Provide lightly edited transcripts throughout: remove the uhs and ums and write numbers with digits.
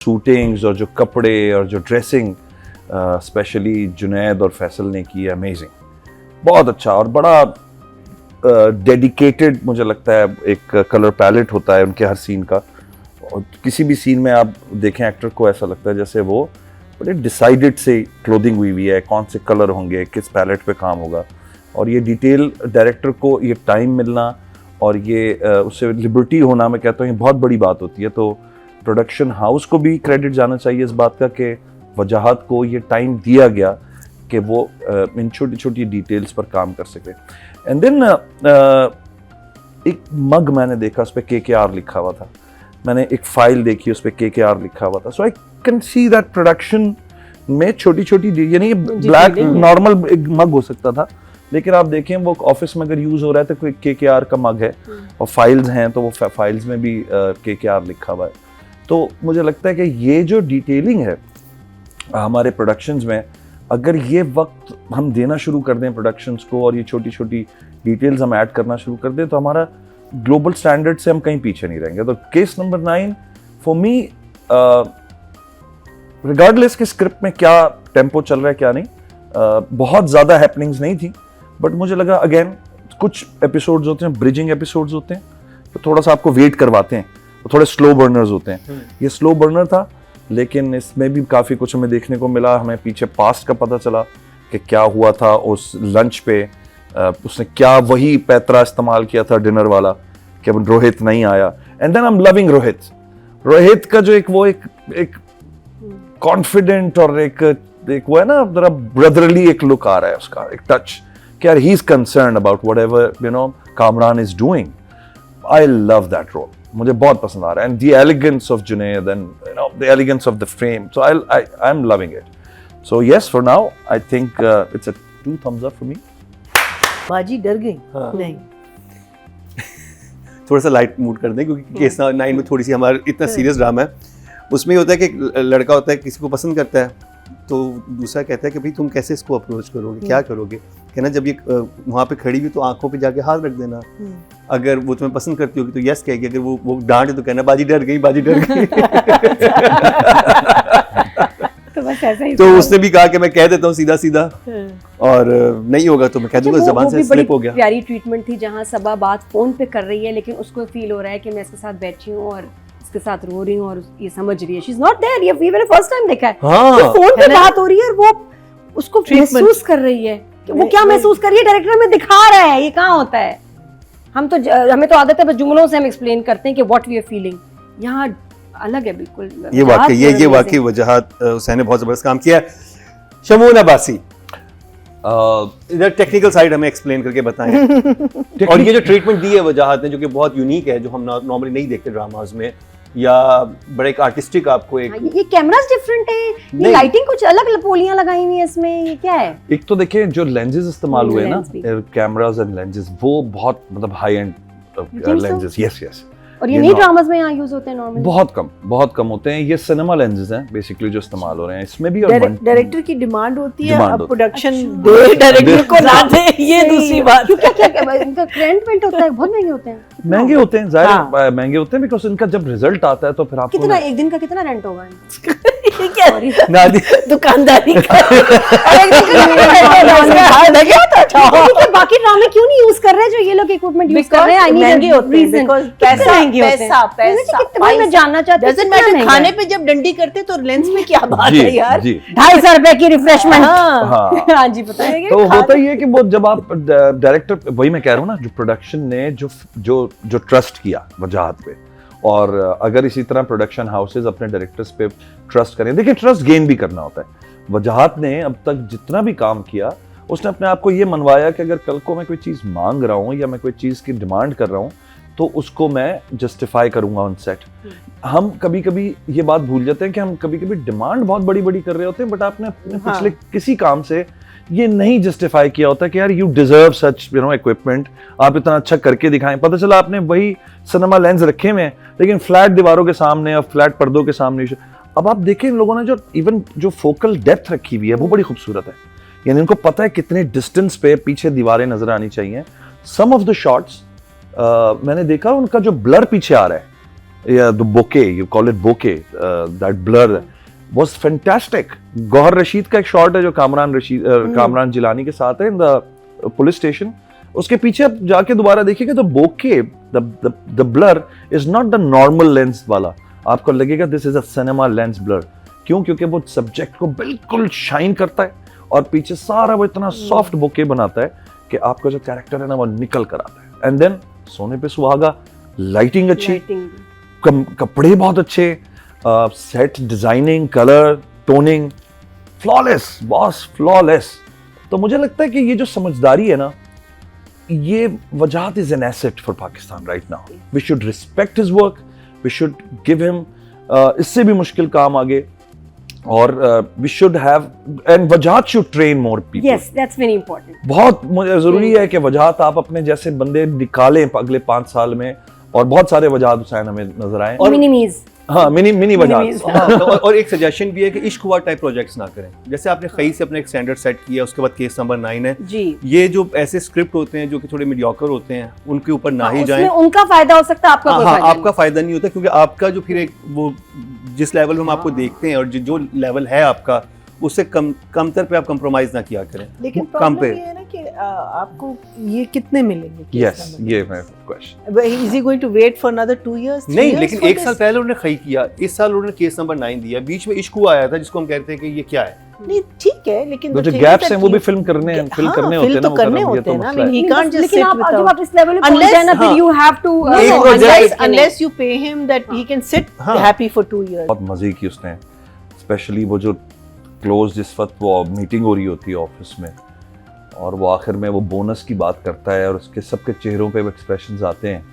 Shootings और जो कपड़े और जो ड्रेसिंग स्पेशली जुनैद और फैसल ने की है, अमेजिंग, बहुत अच्छा और बड़ा डेडिकेटेड मुझे लगता है एक कलर पैलेट होता है उनके हर सीन का। और किसी भी सीन में आप देखें एक्टर को ऐसा लगता है जैसे वो बड़े डिसाइडेड से क्लोथिंग हुई हुई है, कौन से कलर होंगे, किस पैलेट पे काम होगा। और ये डिटेल डायरेक्टर को ये टाइम मिलना और ये उससे लिबर्टी होना, मैं कहता हूँ ये बहुत बड़ी बात होती है। तो प्रोडक्शन हाउस को भी क्रेडिट जाना चाहिए इस बात का कि वजाहत को ये टाइम दिया गया कि वो इन छोटी छोटी डिटेल्स पर काम कर सके। एंड देन एक मग मैंने देखा उस पर KKR लिखा हुआ था, मैंने एक फाइल देखी उस पर KKR लिखा हुआ था। So I can see that production में छोटी छोटी, यानी ब्लैक नॉर्मल एक मग हो सकता था, लेकिन आप देखें वो ऑफिस में अगर यूज हो रहा है तो कोई KKR का मग है और फाइल्स हैं तो वो फाइल्स में भी KKR लिखा हुआ है। तो मुझे लगता है कि ये जो डिटेलिंग है हमारे प्रोडक्शंस में, अगर ये वक्त हम देना शुरू कर दें प्रोडक्शंस को और ये छोटी छोटी डिटेल्स हम ऐड करना शुरू कर दें तो हमारा ग्लोबल स्टैंडर्ड से हम कहीं पीछे नहीं रहेंगे। तो case number 9 for me, regardless कि स्क्रिप्ट में क्या टेम्पो चल रहा है क्या नहीं, बहुत ज़्यादा हैपनिंग्स नहीं थी, बट मुझे लगा अगेन कुछ एपिसोड्स होते हैं ब्रिजिंग एपिसोड्स होते हैं तो थोड़ा सा आपको वेट करवाते हैं, तो थोड़े स्लो बर्नर्स होते हैं। ये स्लो बर्नर था, लेकिन इसमें भी काफ़ी कुछ हमें देखने को मिला। हमें पीछे पास्ट का पता चला कि क्या हुआ था उस लंच पे, उसने क्या वही पैतरा इस्तेमाल किया था डिनर वाला कि अब रोहित नहीं आया। And then I am loving Rohit का जो एक कॉन्फिडेंट और एक वो है ना जरा ब्रदरली एक लुक आ रहा है उसका, एक टच कि यार he is concerned about whatever Kamran is doing. I love that role, मुझे बहुत पसंद आ रहा है। And the elegance of Junaid and the elegance of the frame, so I am loving it. So yes, for now I think it's a 2 thumbs up for me. बाजी डर गई? हाँ। नहीं, थोड़ा सा लाइट मूड कर दें क्योंकि केस 9 में थोड़ी सी हमारा इतना सीरियस ड्रामा है। उसमें ये होता है कि एक लड़का होता है किसी को पसंद करता है तो दूसरा कहता है कि भाई तुम कैसे इसको अप्रोच करोगे, क्या करोगे। कहना जब ये वहाँ पे खड़ी हुई तो आंखों पे जाके हाथ रख देना, अगर वो तुम्हें पसंद करती होगी तो यस कहेगी, अगर वो डांटे तो कहना बाजी डर गई, बाजी डर गई। तो बस ऐसा ही तो उसने भी कहा कि मैं कह देता हूँ सीधा सीधा, और नहीं होगा तो मैं कह दूंगा ज़बान से स्लिप हो गया। प्यारी ट्रीटमेंट थी जहाँ सबा बात फोन पे कर रही है लेकिन उसको फील हो रहा है कि मैं इसके साथ बैठी हूँ और इसके साथ रो रही हूँ और ये समझ रही है शी इज नॉट देयर। ये मैंने फर्स्ट टाइम देखा है। हाँ, तो फोन पे बात हो रही है और वो उसको महसूस कर रही है कि वो क्या महसूस कर रही है, डायरेक्टर में दिखा रहा है। ये कहाँ होता है, हमें तो आदत है बस जुमलों से हम एक्सप्लेन करते हैं कि व्हाट वी आर फीलिंग। यहाँ अलग है बिल्कुल। ये वाकई वजाहत हुसैन ने बहुत जबरदस्त काम किया है। शमून अब्बासी, इधर टेक्निकल साइड हमें एक्सप्लेन करके बताएं। और ये जो ट्रीटमेंट दी है वजाहत ने जो कि बहुत यूनिक है, जो हम नॉर्मली नहीं देखते ड्रामाज में, या बड़ा एक आर्टिस्टिक आपको एक ये कैमरास डिफरेंट है, ये लाइटिंग कुछ अलग पोलियां लगाई हुई है इसमें, ये क्या है? एक तो देखिए जो लेंजेस इस्तेमाल हुए ना, कैमरास एंड लेंजेस, वो बहुत मतलब हाई एंड लेंजेस। यस, और ये नई ड्रामास में यहाँ यूज होते हैं नॉर्मली? बहुत कम होते हैं। ये सिनेमा लेंजेस हैं बेसिकली जो इस्तेमाल हो रहे हैं इसमें भी। और डायरेक्टर की डिमांड होती है, अब प्रोडक्शन दे डायरेक्टर को ना दे, ये दूसरी बात। क्या इनका रेंट होता है, बहुत महंगे होते हैं। महंगे होते हैं, जाहिर महंगे होते हैं, बिकॉज़ इनका जब रिजल्ट आता है तो फिर आपको कितना एक दिन का कितना रेंट होगा? दुकानदारी बाकी ड्रामे क्यों नहीं यूज कर रहे जो ये लोग इक्विपमेंट यूज कर रहे हैं? महंगे होते हैं, पैसा मैं जानना चाहती हूँ। खाने पे जब डंडी करते तो लेंस में क्या बात है यार। 250 रुपए की रिफ्रेशमेंट। हाँ जी, बताइए। तो होता ही है कि वो जब आप डायरेक्टर, वही मैं कह रहा हूँ ना, जो प्रोडक्शन ने जो ट्रस्ट किया वजाहत पे, और अगर इसी तरह प्रोडक्शन हाउसेज अपने डायरेक्टर्स पे ट्रस्ट करें, देखिए ट्रस्ट गेन भी करना होता है। वजाहत ने अब तक जितना भी काम किया उसने अपने आप को ये मनवाया कि अगर कल को मैं कोई चीज़ मांग रहा हूँ या मैं कोई चीज़ की डिमांड कर रहा हूँ तो उसको मैं जस्टिफाई करूंगा ऑन सेट। हम कभी कभी ये बात भूल जाते हैं कि हम कभी कभी डिमांड बहुत बड़ी बड़ी कर रहे होते हैं, बट आपने अपने पिछले किसी काम से ये नहीं जस्टिफाई किया होता कि यार यू डिजर्व सच इक्विपमेंट, आप इतना अच्छा करके दिखाएं। पता चला आपने वही सिनेमा लेंस रखे हुए हैं लेकिन फ्लैट दीवारों के सामने और फ्लैट पर्दों के सामने। अब आप देखें इन लोगों ने जो फोकल डेप्थ रखी हुई है वो बड़ी खूबसूरत है, यानी इनको पता है कितने डिस्टेंस पे पीछे दीवारें नजर आनी चाहिए। सम ऑफ द शॉट्स मैंने देखा उनका जो ब्लर पीछे आ रहा है yeah, the bokeh, you call it bokeh, that blur was fantastic. Gauhar Rashid का एक शॉट है जो कामरान जिलानी के साथ है इन द पुलिस स्टेशन, उसके पीछे आप जाके दोबारा देखिएगा तो bokeh, the blur is not the normal lens वाला, आपको लगेगा this is a cinema lens blur. क्यों? क्योंकि वो सब्जेक्ट को बिल्कुल शाइन करता है और पीछे सारा वो इतना सॉफ्ट bokeh बनाता है कि आपका जो कैरेक्टर है ना वो निकल कर आता है. एंड देन सोने पे सुहागा, लाइटिंग अच्छी, कपड़े बहुत अच्छे, set designing, colour toning, flawless boss, flawless. तो मुझे लगता है कि ये जो समझदारी है ना, ये Wajahat is an asset for Pakistan right now. We should respect his work, we should give him इससे भी मुश्किल काम आगे, और we should have, and Wajahat should train more people. Yes, that's very important. बहुत जरूरी है कि वजाहत आप अपने जैसे बंदे निकालें अगले 5 साल में, और बहुत सारे वजाहत हुसैन हमें नजर आए. और मिनीमीज, हाँ, मिनी वजाहत. हाँ, और एक सजेशन भी है कि इश्क हुआ टाइप प्रोजेक्ट्स ना करें. जैसे आपने खई से अपना एक स्टैंडर्ड सेट किया, उसके बाद केस नंबर 9 है जी. ये जो ऐसे स्क्रिप्ट होते हैं जो कि थोड़े मीडियोकर होते हैं, उनके ऊपर ना ही जाएं. उसमें उनका फायदा हो सकता है, आपका कोई हाँ, फायदा आपका फायदा नहीं होता, क्योंकि आपका जो फिर एक वो जिस लेवल में हम आपको देखते हैं और जो लेवल है आपका, उससे कमतर पे आप कंप्रोमाइज ना किया करें. लेकिन कम प्रॉब्लम पे. ये है ना कि आपको ये कितने मिलेंगे? यस, ये मैं question. Is he going to wait for another 2 years? नहीं, लेकिन 1 साल पहले उन्होंने खई किया, इस साल उन्होंने केस नंबर 9 दिया, बीच में इश्क आया था जिसको हम कहते हैं कि ये क्या है. नहीं, ठीक है, लेकिन जो गैप्स हैं वो भी फिल्म करने होते हैं ना, तो करने होते हैं ना. I mean, he can't just लेकिन sit आप जब without. आप इस लेवल पे पहुंच Unless- जाए ना, फिर हाँ. you have to एक project- unless you pay him that he can sit हाँ. happy for 2 years. बहुत मजे की उसने, स्पेशली वो जो क्लोज जिस वक्त वो मीटिंग हो रही होती है ऑफिस में, और वो आखिर में वो बोनस की बात करता है और उसके सबके चेहरों पे एक्सप्रेशंस आते हैं,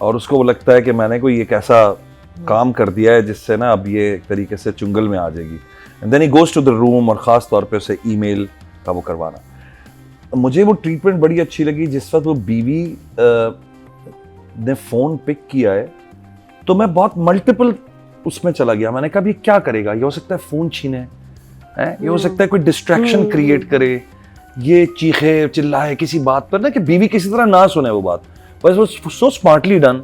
और उसको वो लगता है कि मैंने कोई एक ऐसा काम कर दिया है जिससे ना अब ये एक तरीके से चुंगल में आ जाएगी. And then he goes to the room, और ख़ास तौर पे उसे ईमेल का वो करवाना. मुझे वो ट्रीटमेंट बड़ी अच्छी लगी. जिस वक्त वो बीवी ने फ़ोन पिक किया है तो मैं बहुत मल्टीपल उसमें चला गया. मैंने कहा ये क्या करेगा, ये हो सकता है फ़ोन छीने, ये हो सकता है कोई डिस्ट्रैक्शन क्रिएट करे, ये चीखे चिल्लाए किसी बात पर ना, कि बीवी किसी तरह ना सुने वो बात. बस वो सो स्मार्टली डन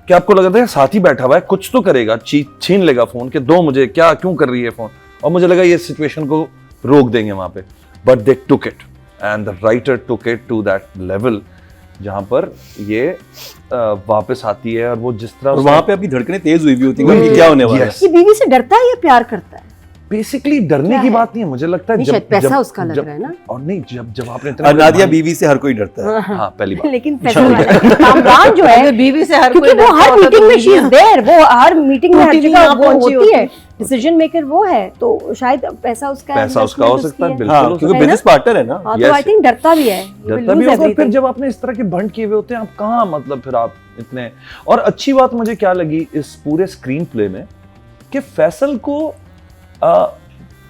कि आपको लगा था साथ ही बैठा हुआ है, कुछ तो करेगा, छीन लेगा फ़ोन के, दो मुझे, क्या क्यों कर रही है फ़ोन. और मुझे लगा ये सिचुएशन को रोक देंगे वहाँ पे, but they took it, and the writer took it to that level जहाँ पर ये वापस आती है, और वो जिस तरह और वहाँ पे आपकी धड़कनें तेज हुई भी होती हैं कि क्या होने वाला है. Yes. ये बीवी से डरता है या प्यार करता है? बेसिकली डरने की बात नहीं है, मुझे लगता है नहीं, शायद पैसा उसका लग रहा है ना. और नहीं, जब आपने और नादिया बीवी से हर कोई डरता है. हाँ, पहली बात. लेकिन पैसा वाला कामरान जो है, अगर बीवी से हर क्योंकि कोई वो हर डरता होता मीटिंग तो में शी इज बीवियां- देयर, वो हर मीटिंग में हर टूटी जगह हुई वो पहुंची होती है, होती डिसीजन मेकर वो है, तो शायद पैसा उसका है, पैसा उसका हो investment सकता है, उसकी बिल्कुल हाँ, हो क्योंकि है बिजनेस पार्टनर है ना. हाँ, Yes. तो आई थिंक डरता भी है. He will डरता भी lose होगा. फिर everything. जब आपने इस तरह के बंड किए हुए होते हैं, आप कहाँ, मतलब फिर आप इतने. और अच्छी बात मुझे क्या लगी इस पूरे स्क्रीन प्ले में, कि फैसल को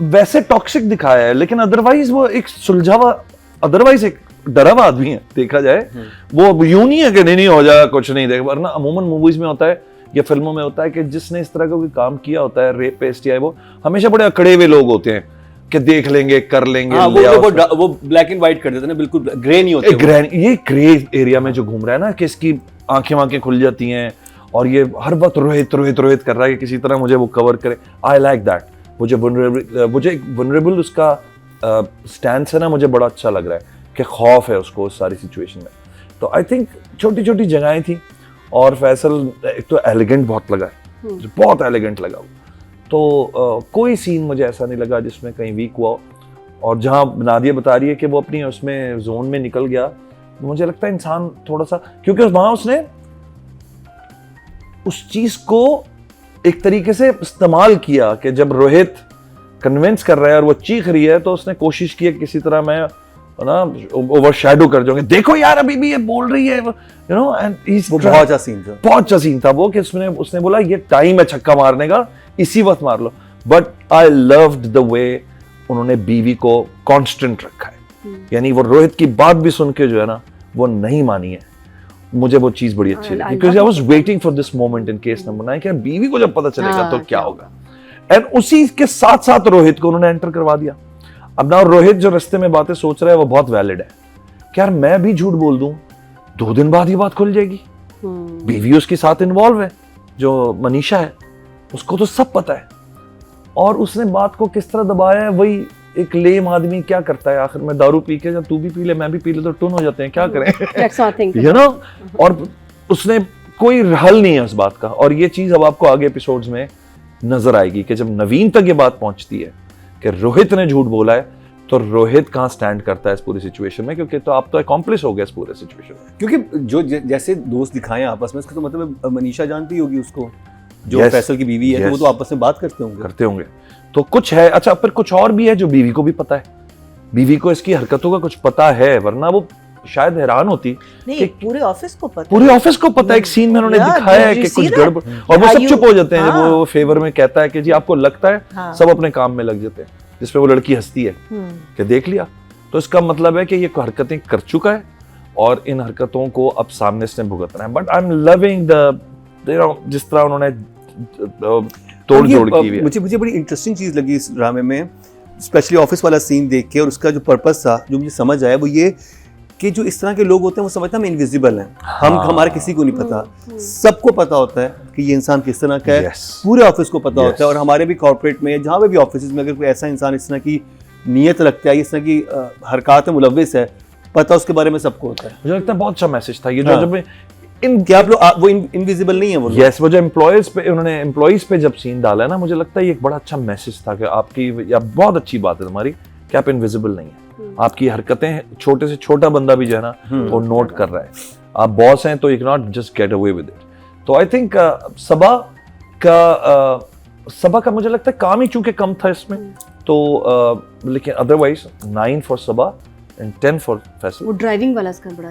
वैसे टॉक्सिक दिखाया है, लेकिन अदरवाइज वो एक सुलझावा, अदरवाइज एक डरा हुआ आदमी है देखा जाए. वो यूं नहीं है कि नहीं हो जाएगा कुछ नहीं देख, वरना अमूमन मूवीज में होता है या फिल्मों में होता है कि जिसने इस तरह का कोई काम किया होता है, रेप पेस्ट या वो हमेशा बड़े अकड़े हुए लोग होते हैं कि देख लेंगे, कर लेंगे. हाँ, ले आओ वो ब्लैक एंड व्हाइट कर देते हैं ना, बिल्कुल ग्रे नहीं होते. ये ग्रे एरिया में जो घूम रहा है ना, कि इसकी आंखें खुल जाती हैं और ये हर वक्त रोहित कर रहा है कि किसी तरह मुझे वो कवर करे. I like that. मुझे वनरेबल उसका स्टैंस है ना, मुझे बड़ा अच्छा लग रहा है कि खौफ है उसको उस सारी सिचुएशन में. तो आई थिंक छोटी छोटी जगहें थी, और फैसल एक तो एलिगेंट बहुत लगा है, बहुत एलिगेंट लगा वो. तो कोई सीन मुझे ऐसा नहीं लगा जिसमें कहीं वीक हुआ. और जहाँ नादिया बता रही है कि वो अपनी उसमें जोन में निकल गया, मुझे लगता है इंसान थोड़ा सा, क्योंकि वहां उसने उस चीज को एक तरीके से इस्तेमाल किया कि जब रोहित कन्विंस कर रहा है और वो चीख रही है, तो उसने कोशिश की किसी तरह मैं ना ओवर शैडो कर जाऊंगे, देखो यार अभी भी ये बोल रही है, यू नो. एंड वो बहुत अच्छा सीन था, बहुत अच्छा सीन था वो, कि उसने बोला ये टाइम है छक्का मारने का, इसी वक्त मार लो. But I loved the way उन्होंने बीवी को कांस्टेंट रखा है. यानी वो रोहित की बात भी सुन के जो है ना, वो नहीं मानी है. मुझे वो चीज बड़ी अच्छी लगी, because I was waiting for this moment in case number 9 कि बीवी को जब पता चलेगा तो क्या होगा. एंड उसी के साथ साथ रोहित को उन्होंने एंटर करवा दिया. अब ना रोहित जो रास्ते में बातें सोच रहा है वो बहुत वैलिड है कि यार मैं भी झूठ बोल दूं, 2 दिन बाद ये बात खुल जाएगी, बीवी उसके साथ इन्वॉल्व है, जो मनीषा है उसको तो सब पता है, और उसने बात को किस तरह दबाया है। वही एक लेम आदमी क्या करता है, आखिर में दारू पी के, जब तू भी पी ले मैं भी पी ले तो टून हो जाते हैं, क्या करें That's what I think. You know. और उसने कोई हल नहीं है उस बात का, और ये चीज अब आपको आगे एपिसोड्स में नजर आएगी कि जब नवीन तक ये बात पहुंचती है कि रोहित ने झूठ बोला है, तो रोहित कहाँ स्टैंड करता है इस पूरी सिचुएशन में, क्योंकि तो आप तो अकॉम्प्लिश हो गए इस पूरे सिचुएशन में। क्योंकि जो जैसे दोस्त दिखाए आपस में, इसका तो मतलब मनीषा जानती होगी उसको, जो Yes, फैसल की बीवी है, तो वो yes. तो आपस में बात करते होंगे। तो कुछ है। अच्छा, फिर कुछ और भी है जो बीवी को भी पता है, बीवी को इसकी हरकतों का कुछ पता है, वरना वो शायद हैरान होती। नहीं, पूरे ऑफिस को पता पूरे ऑफिस को पता है, एक सीन में उन्होंने Yeah, दिखाया है did कि you कुछ see गड़बड़, और वो सब Are चुप you- हो जाते हैं जब हाँ। वो फेवर में कहता है कि जी आपको लगता है, हाँ। सब अपने काम में लग जाते हैं, जिसपे वो लड़की हंसती है कि देख लिया। तो इसका मतलब है कि ये हरकतें कर चुका है और इन हरकतों को अब सामने से भुगतना है। But I am loving the जिस तरह उन्होंने तोड़ जोड़ की हुई है। मुझे बड़ी इंटरेस्टिंग चीज लगी इस ड्रामे में, स्पेशली ऑफिस वाला सीन देख के, और उसका जो पर्पस था जो मुझे समझ आया वो ये कि जो इस तरह के लोग होते हैं वो समझते हैं हम इनविजिबल हैं, हम हमारे किसी को नहीं पता, सबको पता होता है कि ये इंसान किस तरह का है, Yes. पूरे ऑफिस को पता Yes. होता है। और हमारे भी कॉर्पोरेट में, जहाँ पे भी ऑफिस में अगर कोई ऐसा इंसान इस तरह की नीयत रखता है, इस तरह की हरकत में मुलव्विस है, पता उसके बारे में सबको होता है। मुझे लगता है बहुत अच्छा मैसेज था ये जो हाँ। जब क्या आप लोग वो इनविजिबल नहीं है वो लोग? यस, वो जो उन्होंने एम्प्लॉयज पे जब सीन डाला है ना, मुझे लगता है ये एक बड़ा अच्छा मैसेज था कि आपकी, या बहुत अच्छी बात है तुम्हारी कि आप इनविजिबल नहीं है, आपकी हरकतें छोटे से छोटा बंदा भी जो है ना वो नोट कर रहा है। आप बॉस हैं तो you can not just get away with it. तो आई थिंक सबा का मुझे लगता है काम ही चूंकि कम था इसमें, तो लेकिन otherwise 9 for Saba and 10 for Faisal. वो ड्राइविंग वाला इसका बड़ा